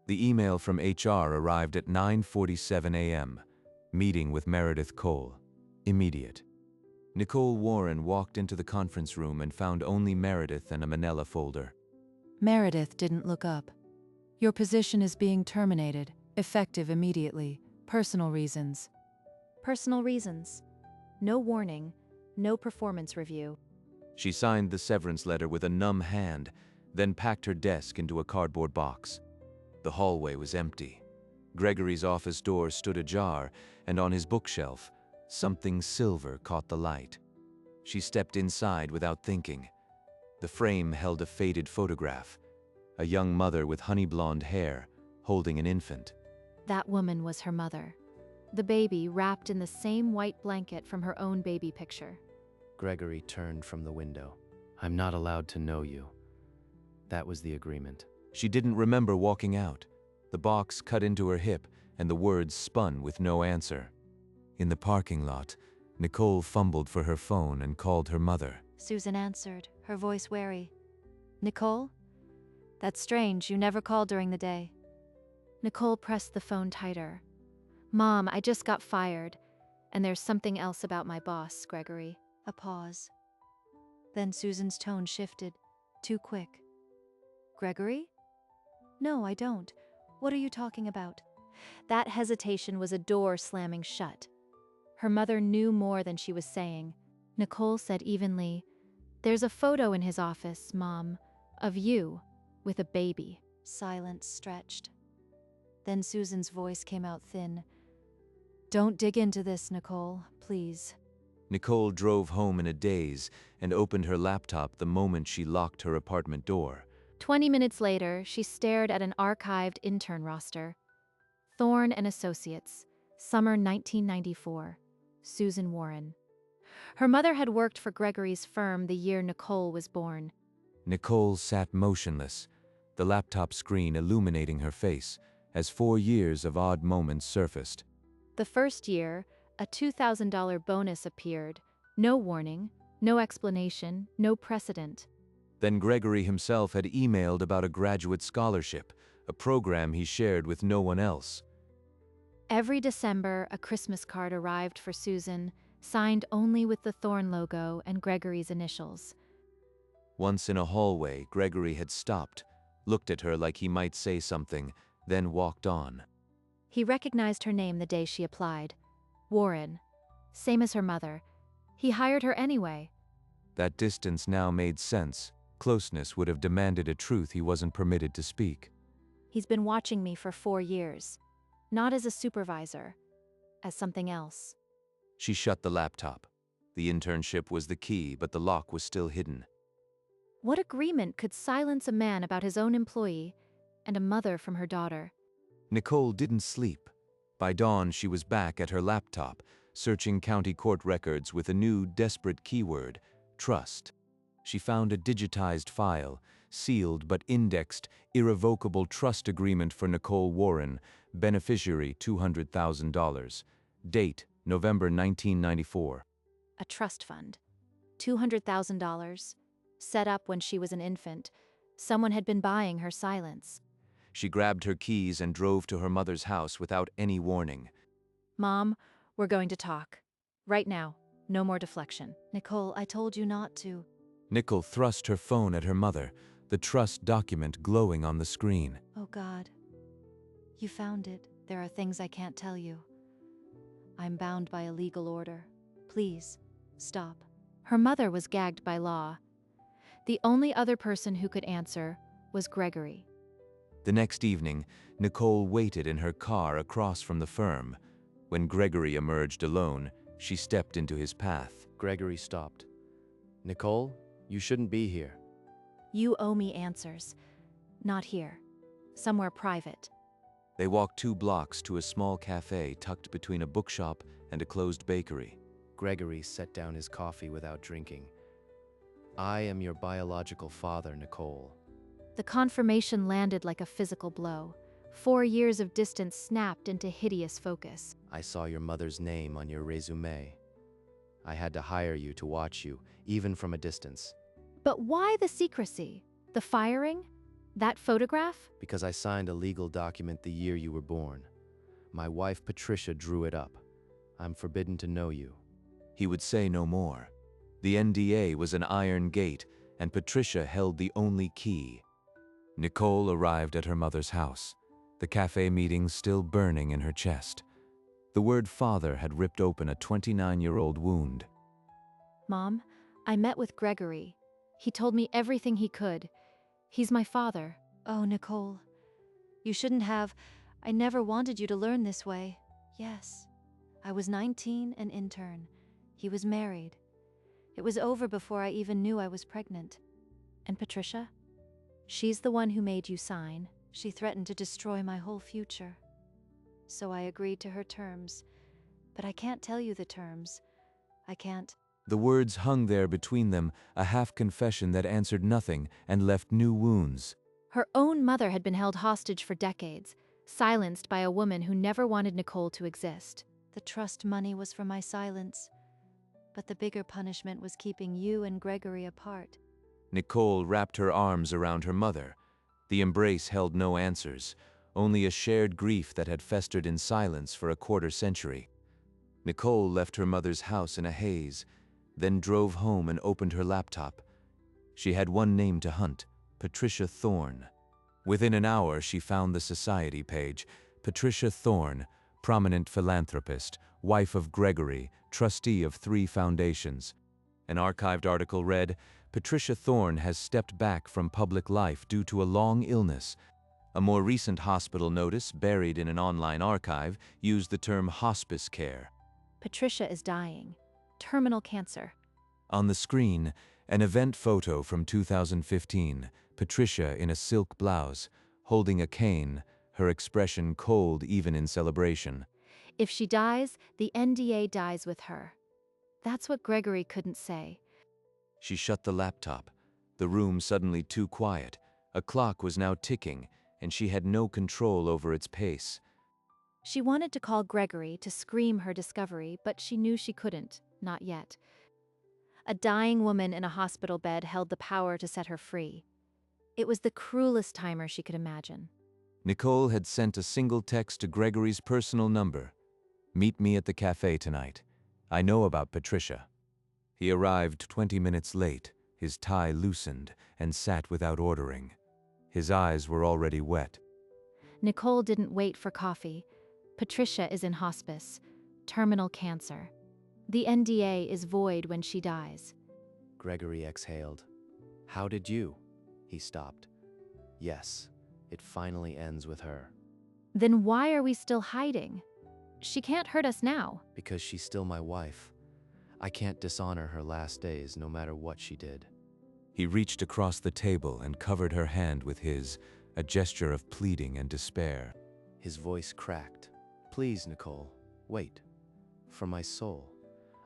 The email from HR arrived at 9:47 a.m. Meeting with Meredith Cole. Immediate. Nicole Warren walked into the conference room and found only Meredith and a manila folder. Meredith didn't look up. Your position is being terminated, effective immediately. Personal reasons. Personal reasons. No warning, no performance review. She signed the severance letter with a numb hand, then packed her desk into a cardboard box. The hallway was empty. Gregory's office door stood ajar, and on his bookshelf, something silver caught the light. She stepped inside without thinking. The frame held a faded photograph, a young mother with honey-blonde hair, holding an infant. That woman was her mother. The baby wrapped in the same white blanket from her own baby picture. Gregory turned from the window. I'm not allowed to know you. That was the agreement. She didn't remember walking out. The box cut into her hip, and the words spun with no answer. In the parking lot, Nicole fumbled for her phone and called her mother. Susan answered, her voice wary. Nicole? That's strange, you never called during the day. Nicole pressed the phone tighter. Mom, I just got fired, and there's something else about my boss, Gregory. A pause. Then Susan's tone shifted, too quick. Gregory? No, I don't. What are you talking about? That hesitation was a door slamming shut. Her mother knew more than she was saying. Nicole said evenly, There's a photo in his office, Mom, of you, with a baby. Silence stretched. Then Susan's voice came out thin. Don't dig into this, Nicole, please. Nicole drove home in a daze and opened her laptop the moment she locked her apartment door. 20 minutes later, she stared at an archived intern roster. Thorne and Associates, summer 1994. Susan Warren. Her mother had worked for Gregory's firm the year Nicole was born. Nicole sat motionless, the laptop screen illuminating her face, as 4 years of odd moments surfaced. The first year, a $2,000 bonus appeared. No warning, no explanation, no precedent. Then Gregory himself had emailed about a graduate scholarship, a program he shared with no one else. Every December, a Christmas card arrived for Susan, signed only with the Thorne logo and Gregory's initials. Once in a hallway, Gregory had stopped, looked at her like he might say something, then walked on. He recognized her name the day she applied. Warren. Same as her mother. He hired her anyway. That distance now made sense. Closeness would have demanded a truth he wasn't permitted to speak. He's been watching me for 4 years. Not as a supervisor, as something else. She shut the laptop. The internship was the key, but the lock was still hidden. What agreement could silence a man about his own employee and a mother from her daughter? Nicole didn't sleep. By dawn, she was back at her laptop, searching county court records with a new, desperate keyword, trust. She found a digitized file, sealed but indexed, irrevocable trust agreement for Nicole Warren, beneficiary $200,000. Date, November 1994. A trust fund. $200,000. Set up when she was an infant. Someone had been buying her silence. She grabbed her keys and drove to her mother's house without any warning. Mom, we're going to talk. Right now. No more deflection. Nicole, I told you not to. Nicole thrust her phone at her mother, the trust document glowing on the screen. Oh God. You found it. There are things I can't tell you. I'm bound by a legal order. Please, stop. Her mother was gagged by law. The only other person who could answer was Gregory. The next evening, Nicole waited in her car across from the firm. When Gregory emerged alone, she stepped into his path. Gregory stopped. Nicole, you shouldn't be here. You owe me answers. Not here. Somewhere private. They walked 2 blocks to a small cafe tucked between a bookshop and a closed bakery. Gregory set down his coffee without drinking. I am your biological father, Nicole. The confirmation landed like a physical blow. 4 years of distance snapped into hideous focus. I saw your mother's name on your resume. I had to hire you to watch you, even from a distance. But why the secrecy? The firing? That photograph? Because I signed a legal document the year you were born. My wife Patricia drew it up. I'm forbidden to know you. He would say no more. The NDA was an iron gate, and Patricia held the only key. Nicole arrived at her mother's house, the cafe meeting still burning in her chest. The word father had ripped open a 29-year-old wound. Mom, I met with Gregory. He told me everything he could. He's my father. Oh, Nicole. You shouldn't have. I never wanted you to learn this way. Yes. I was 19, an intern. He was married. It was over before I even knew I was pregnant. And Patricia? She's the one who made you sign. She threatened to destroy my whole future. So I agreed to her terms. But I can't tell you the terms. I can't. The words hung there between them, a half-confession that answered nothing and left new wounds. Her own mother had been held hostage for decades, silenced by a woman who never wanted Nicole to exist. The trust money was for my silence. But the bigger punishment was keeping you and Gregory apart. Nicole wrapped her arms around her mother. The embrace held no answers, only a shared grief that had festered in silence for a quarter-century. Nicole left her mother's house in a haze, then drove home and opened her laptop. She had one name to hunt: Patricia Thorne. Within an hour, she found the society page. Patricia Thorne, prominent philanthropist, wife of Gregory, trustee of 3 foundations. An archived article read, Patricia Thorne has stepped back from public life due to a long illness. A more recent hospital notice, buried in an online archive, used the term hospice care. Patricia is dying. Terminal cancer. On the screen, an event photo from 2015, Patricia in a silk blouse, holding a cane, her expression cold even in celebration. If she dies, the NDA dies with her. That's what Gregory couldn't say. She shut the laptop. The room suddenly too quiet. A clock was now ticking, and she had no control over its pace. She wanted to call Gregory to scream her discovery, but she knew she couldn't, not yet. A dying woman in a hospital bed held the power to set her free. It was the cruelest timer she could imagine. Nicole had sent a single text to Gregory's personal number. Meet me at the cafe tonight. I know about Patricia. He arrived 20 minutes late, his tie loosened, and sat without ordering. His eyes were already wet. Nicole didn't wait for coffee. Patricia is in hospice. Terminal cancer. The NDA is void when she dies. Gregory exhaled. How did you? He stopped. Yes, it finally ends with her. Then why are we still hiding? She can't hurt us now. Because she's still my wife. I can't dishonor her last days, no matter what she did. He reached across the table and covered her hand with his, a gesture of pleading and despair. His voice cracked. Please, Nicole, wait. For my soul.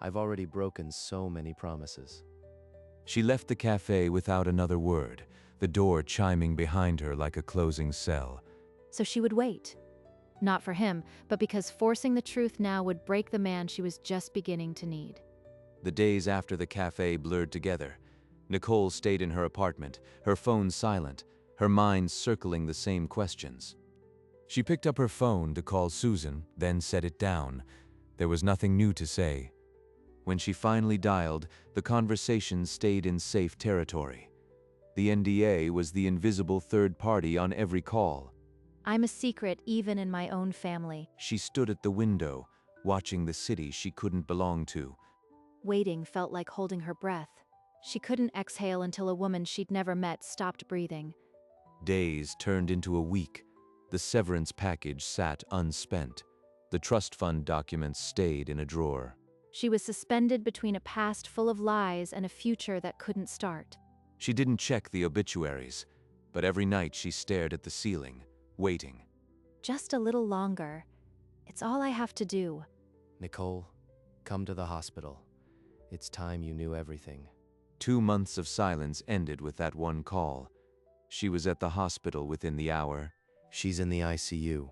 I've already broken so many promises. She left the cafe without another word, the door chiming behind her like a closing cell. So she would wait. Not for him, but because forcing the truth now would break the man she was just beginning to need. The days after the cafe blurred together. Nicole stayed in her apartment, her phone silent, her mind circling the same questions. She picked up her phone to call Susan, then set it down. There was nothing new to say. When she finally dialed, the conversation stayed in safe territory. The NDA was the invisible third party on every call. I'm a secret even in my own family. She stood at the window, watching the city she couldn't belong to. Waiting felt like holding her breath. She couldn't exhale until a woman she'd never met stopped breathing. Days turned into a week. The severance package sat unspent. The trust fund documents stayed in a drawer. She was suspended between a past full of lies and a future that couldn't start. She didn't check the obituaries, but every night she stared at the ceiling, waiting. Just a little longer. It's all I have to do. Nicole, come to the hospital. It's time you knew everything. 2 months of silence ended with that one call. She was at the hospital within the hour. She's in the ICU.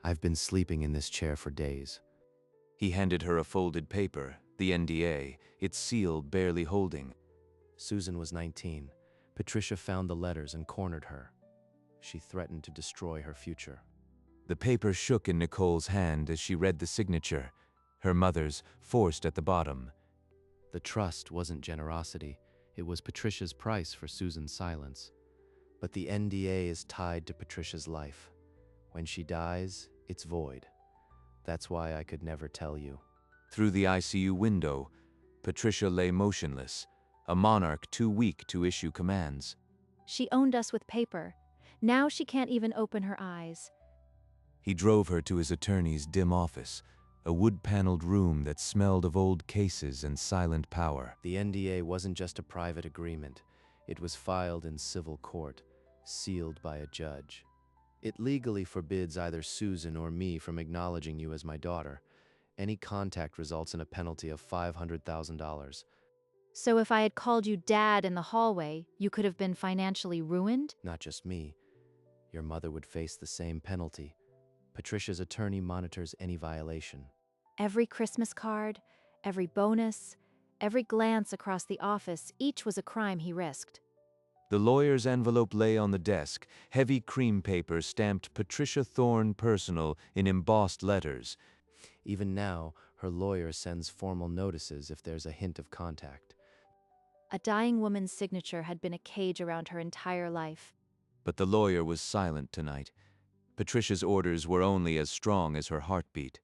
I've been sleeping in this chair for days. He handed her a folded paper, the NDA, its seal barely holding. Susan was 19. Patricia found the letters and cornered her. She threatened to destroy her future. The paper shook in Nicole's hand as she read the signature, her mother's, forced at the bottom. The trust wasn't generosity, it was Patricia's price for Susan's silence. But the NDA is tied to Patricia's life. When she dies, it's void. That's why I could never tell you. Through the ICU window, Patricia lay motionless, a monarch too weak to issue commands. She owned us with paper. Now she can't even open her eyes. He drove her to his attorney's dim office, a wood-paneled room that smelled of old cases and silent power. The NDA wasn't just a private agreement. It was filed in civil court, sealed by a judge. It legally forbids either Susan or me from acknowledging you as my daughter. Any contact results in a penalty of $500,000. So if I had called you Dad in the hallway, you could have been financially ruined? Not just me. Your mother would face the same penalty. Patricia's attorney monitors any violation. Every Christmas card, every bonus, every glance across the office, each was a crime he risked. The lawyer's envelope lay on the desk, heavy cream paper stamped Patricia Thorne Personal in embossed letters. Even now, her lawyer sends formal notices if there's a hint of contact. A dying woman's signature had been a cage around her entire life. But the lawyer was silent tonight. Patricia's orders were only as strong as her heartbeat.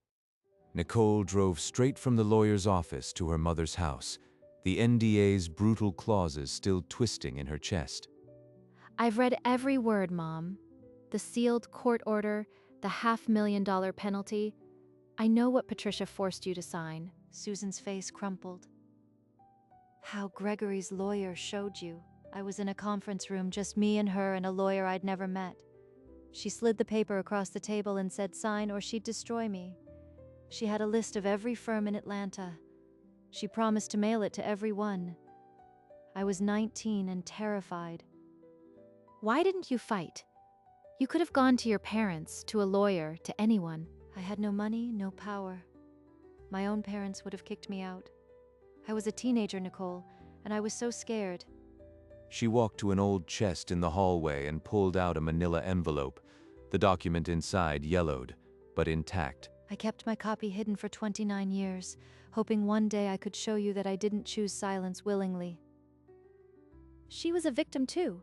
Nicole drove straight from the lawyer's office to her mother's house, the NDA's brutal clauses still twisting in her chest. I've read every word, Mom. The sealed court order, the $500,000 penalty. I know what Patricia forced you to sign. Susan's face crumpled. How Gregory's lawyer showed you. I was in a conference room, just me and her and a lawyer I'd never met. She slid the paper across the table and said, "Sign or she'd destroy me." She had a list of every firm in Atlanta. She promised to mail it to every one. I was 19 and terrified. Why didn't you fight? You could have gone to your parents, to a lawyer, to anyone. I had no money, no power. My own parents would have kicked me out. I was a teenager, Nicole, and I was so scared. She walked to an old chest in the hallway and pulled out a manila envelope. The document inside yellowed, but intact. I kept my copy hidden for 29 years, hoping one day I could show you that I didn't choose silence willingly. She was a victim too,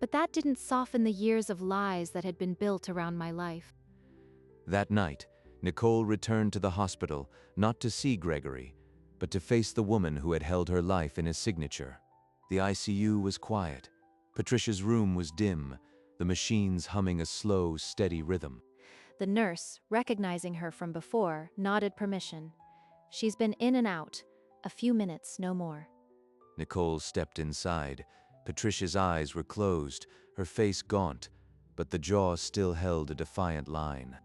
but that didn't soften the years of lies that had been built around my life. That night, Nicole returned to the hospital, not to see Gregory, but to face the woman who had held her life in his signature. The ICU was quiet. Patricia's room was dim, the machines humming a slow, steady rhythm. The nurse, recognizing her from before, nodded permission. She's been in and out. A few minutes, no more. Nicole stepped inside. Patricia's eyes were closed, her face gaunt, but the jaw still held a defiant line.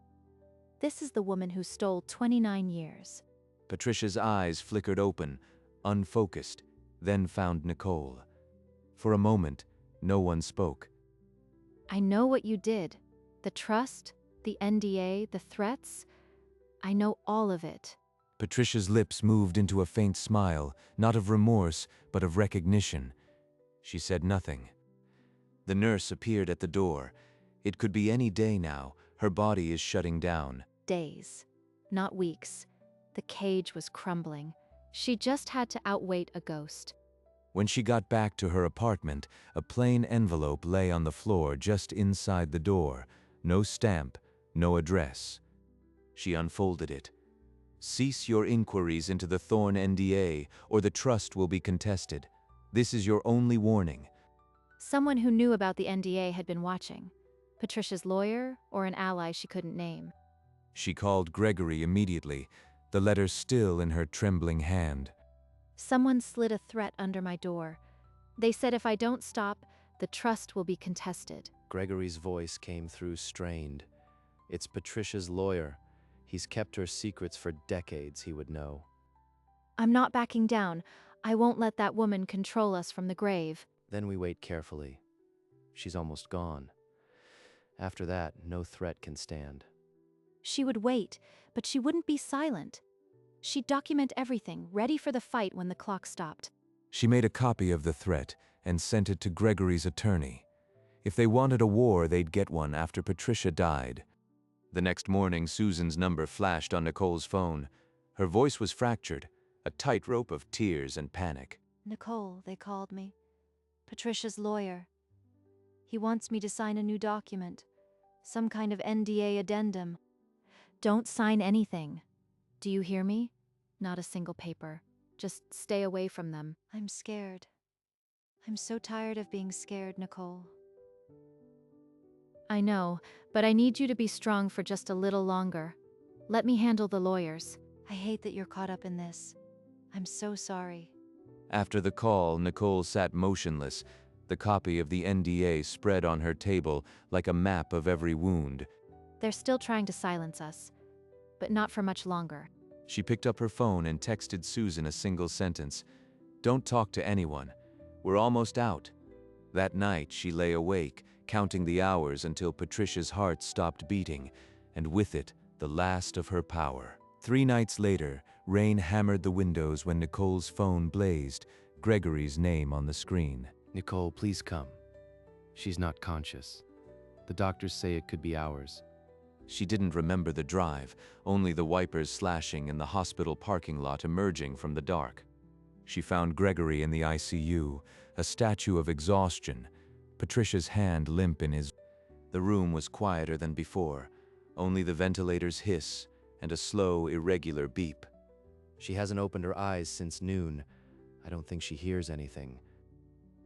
This is the woman who stole 29 years. Patricia's eyes flickered open, unfocused, then found Nicole. For a moment, no one spoke. I know what you did. The trust, the NDA, the threats. I know all of it. Patricia's lips moved into a faint smile, not of remorse, but of recognition. She said nothing. The nurse appeared at the door. It could be any day now. Her body is shutting down. Days, not weeks. The cage was crumbling. She just had to outwait a ghost. When she got back to her apartment, a plain envelope lay on the floor just inside the door. No stamp, no address. She unfolded it. Cease your inquiries into the Thorne NDA, or the trust will be contested. This is your only warning. Someone who knew about the NDA had been watching. Patricia's lawyer, or an ally she couldn't name. She called Gregory immediately, the letter still in her trembling hand. Someone slid a threat under my door. They said if I don't stop, the trust will be contested. Gregory's voice came through strained. It's Patricia's lawyer. He's kept her secrets for decades, he would know. I'm not backing down. I won't let that woman control us from the grave. Then we wait carefully. She's almost gone. After that, no threat can stand. She would wait, but she wouldn't be silent. She'd document everything, ready for the fight when the clock stopped. She made a copy of the threat and sent it to Gregory's attorney. If they wanted a war, they'd get one after Patricia died. The next morning, Susan's number flashed on Nicole's phone. Her voice was fractured, a tightrope of tears and panic. Nicole, they called me. Patricia's lawyer. He wants me to sign a new document. Some kind of NDA addendum. Don't sign anything. Do you hear me? Not a single paper. Just stay away from them. I'm scared. I'm so tired of being scared, Nicole. I know, but I need you to be strong for just a little longer. Let me handle the lawyers. I hate that you're caught up in this. I'm so sorry. After the call, Nicole sat motionless, the copy of the NDA spread on her table like a map of every wound. They're still trying to silence us, but not for much longer. She picked up her phone and texted Susan a single sentence. "Don't talk to anyone. We're almost out." That night, she lay awake, counting the hours until Patricia's heart stopped beating, and with it, the last of her power. 3 nights later, rain hammered the windows when Nicole's phone blazed, Gregory's name on the screen. Nicole, please come. She's not conscious. The doctors say it could be hours. She didn't remember the drive, only the wipers slashing and the hospital parking lot emerging from the dark. She found Gregory in the ICU, a statue of exhaustion, Patricia's hand limp in his. The room was quieter than before, only the ventilator's hiss and a slow, irregular beep. She hasn't opened her eyes since noon. I don't think she hears anything.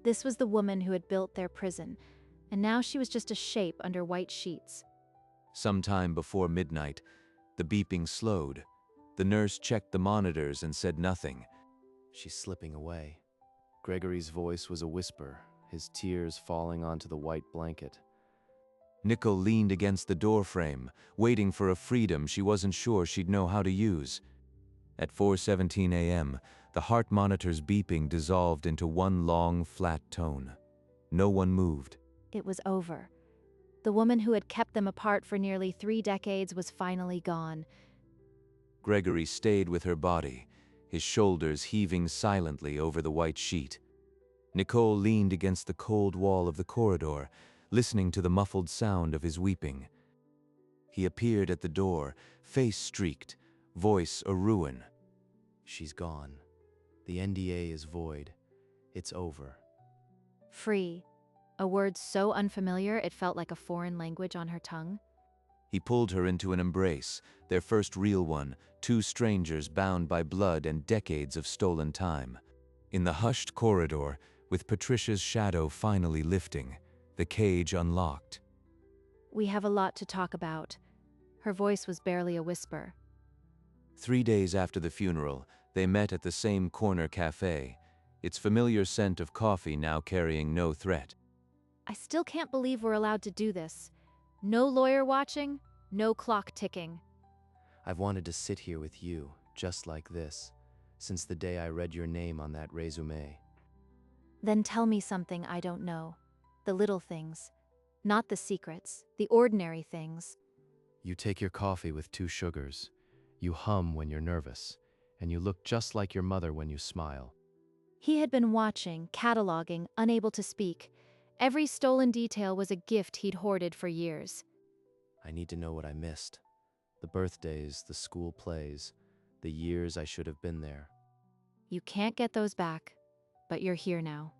This was the woman who had built their prison, and now she was just a shape under white sheets. Sometime before midnight, the beeping slowed. The nurse checked the monitors and said nothing. She's slipping away. Gregory's voice was a whisper, his tears falling onto the white blanket. Nicole leaned against the doorframe, waiting for a freedom she wasn't sure she'd know how to use. At 4:17 a.m., the heart monitor's beeping dissolved into one long, flat tone. No one moved. It was over. The woman who had kept them apart for nearly 3 decades was finally gone. Gregory stayed with her body, his shoulders heaving silently over the white sheet. Nicole leaned against the cold wall of the corridor, listening to the muffled sound of his weeping. He appeared at the door, face streaked, voice a ruin. She's gone. The NDA is void. It's over. Free. A word so unfamiliar it felt like a foreign language on her tongue. He pulled her into an embrace, their first real one, 2 strangers bound by blood and decades of stolen time. In the hushed corridor, with Patricia's shadow finally lifting, the cage unlocked. We have a lot to talk about. Her voice was barely a whisper. 3 days after the funeral, they met at the same corner cafe, its familiar scent of coffee now carrying no threat. I still can't believe we're allowed to do this. No lawyer watching, no clock ticking. I've wanted to sit here with you, just like this, since the day I read your name on that resume. Then tell me something I don't know. The little things. Not the secrets, the ordinary things. You take your coffee with 2 sugars. You hum when you're nervous, and you look just like your mother when you smile. He had been watching, cataloging, unable to speak. Every stolen detail was a gift he'd hoarded for years. I need to know what I missed. The birthdays, the school plays, the years I should have been there. You can't get those back, but you're here now.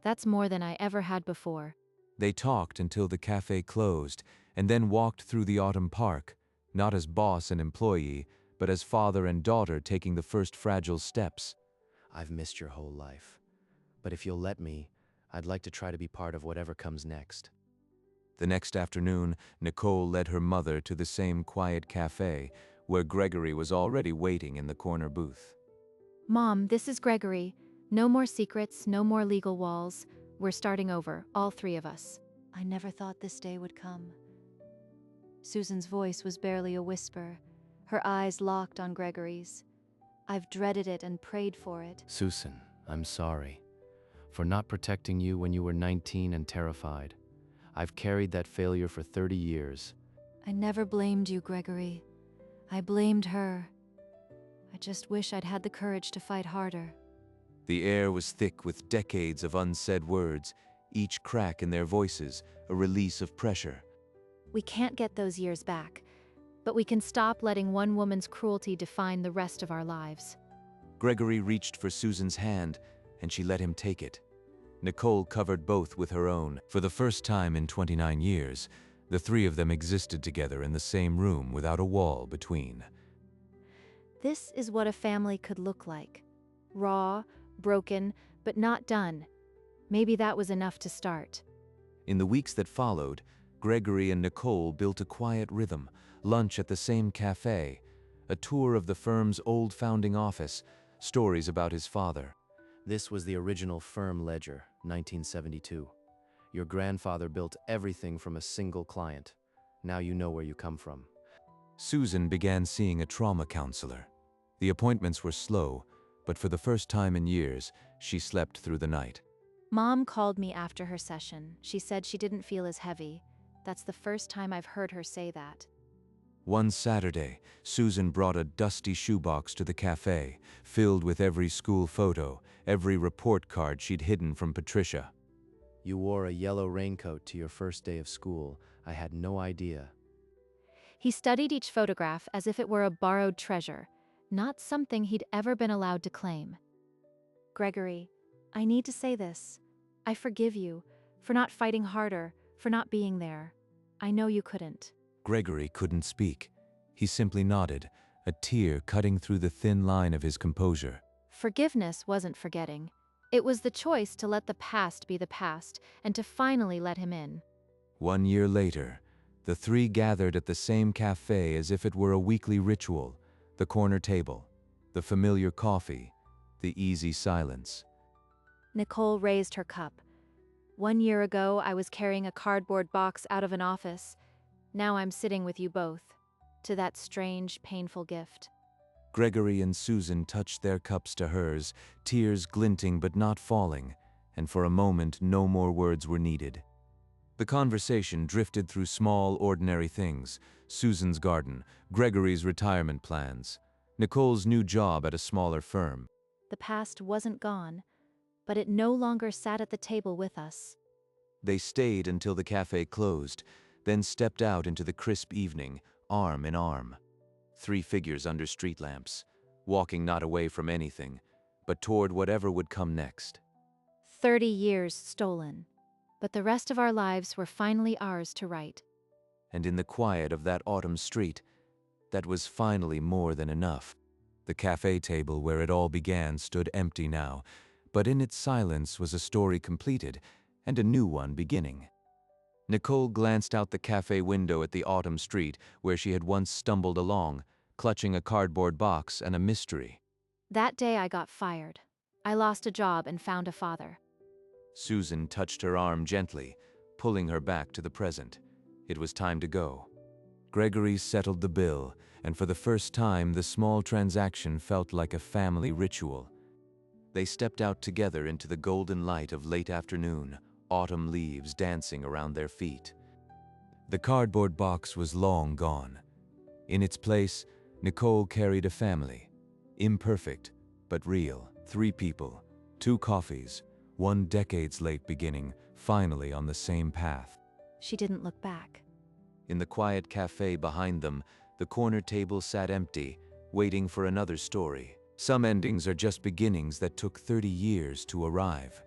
That's more than I ever had before. They talked until the cafe closed, and then walked through the autumn park, not as boss and employee, but as father and daughter taking the first fragile steps. I've missed your whole life. But if you'll let me, I'd like to try to be part of whatever comes next. The next afternoon, Nicole led her mother to the same quiet cafe, where Gregory was already waiting in the corner booth. Mom, this is Gregory. No more secrets, no more legal walls. We're starting over, all 3 of us. I never thought this day would come. Susan's voice was barely a whisper, her eyes locked on Gregory's. I've dreaded it and prayed for it. Susan, I'm sorry for not protecting you when you were 19 and terrified. I've carried that failure for 30 years. I never blamed you, Gregory. I blamed her. I just wish I'd had the courage to fight harder. The air was thick with decades of unsaid words, each crack in their voices a release of pressure. We can't get those years back, but we can stop letting one woman's cruelty define the rest of our lives. Gregory reached for Susan's hand, and she let him take it. Nicole covered both with her own. For the first time in 29 years, the three of them existed together in the same room without a wall between. This is what a family could look like. Raw, broken, but not done. Maybe that was enough to start. In the weeks that followed, Gregory and Nicole built a quiet rhythm, lunch at the same cafe, a tour of the firm's old founding office, stories about his father. This was the original firm ledger, 1972. Your grandfather built everything from a single client. Now you know where you come from. Susan began seeing a trauma counselor. The appointments were slow, but for the first time in years, she slept through the night. Mom called me after her session. She said she didn't feel as heavy. That's the first time I've heard her say that. One Saturday, Susan brought a dusty shoebox to the cafe, filled with every school photo, every report card she'd hidden from Patricia. You wore a yellow raincoat to your first day of school. I had no idea. He studied each photograph as if it were a borrowed treasure, not something he'd ever been allowed to claim. Gregory, I need to say this. I forgive you for not fighting harder, for not being there. I know you couldn't. Gregory couldn't speak. He simply nodded, a tear cutting through the thin line of his composure. Forgiveness wasn't forgetting. It was the choice to let the past be the past and to finally let him in. 1 year later, the three gathered at the same cafe as if it were a weekly ritual, the corner table, the familiar coffee, the easy silence. Nicole raised her cup. 1 year ago, I was carrying a cardboard box out of an office. Now I'm sitting with you both, to that strange, painful gift. Gregory and Susan touched their cups to hers, tears glinting but not falling, and for a moment no more words were needed. The conversation drifted through small, ordinary things: Susan's garden, Gregory's retirement plans, Nicole's new job at a smaller firm. The past wasn't gone, but it no longer sat at the table with us. They stayed until the cafe closed, then stepped out into the crisp evening, arm in arm. 3 figures under street lamps, walking not away from anything, but toward whatever would come next. 30 years stolen, but the rest of our lives were finally ours to write. And in the quiet of that autumn street, that was finally more than enough. The cafe table where it all began stood empty now, but in its silence was a story completed and a new one beginning. Nicole glanced out the cafe window at the autumn street where she had once stumbled along, clutching a cardboard box and a mystery. That day I got fired. I lost a job and found a father. Susan touched her arm gently, pulling her back to the present. It was time to go. Gregory settled the bill, and for the first time the small transaction felt like a family ritual. They stepped out together into the golden light of late afternoon, autumn leaves dancing around their feet. The cardboard box was long gone. In its place, Nicole carried a family. Imperfect, but real. 3 people, 2 coffees, 1 decades late beginning, finally on the same path. She didn't look back. In the quiet cafe behind them, the corner table sat empty, waiting for another story. Some endings are just beginnings that took 30 years to arrive.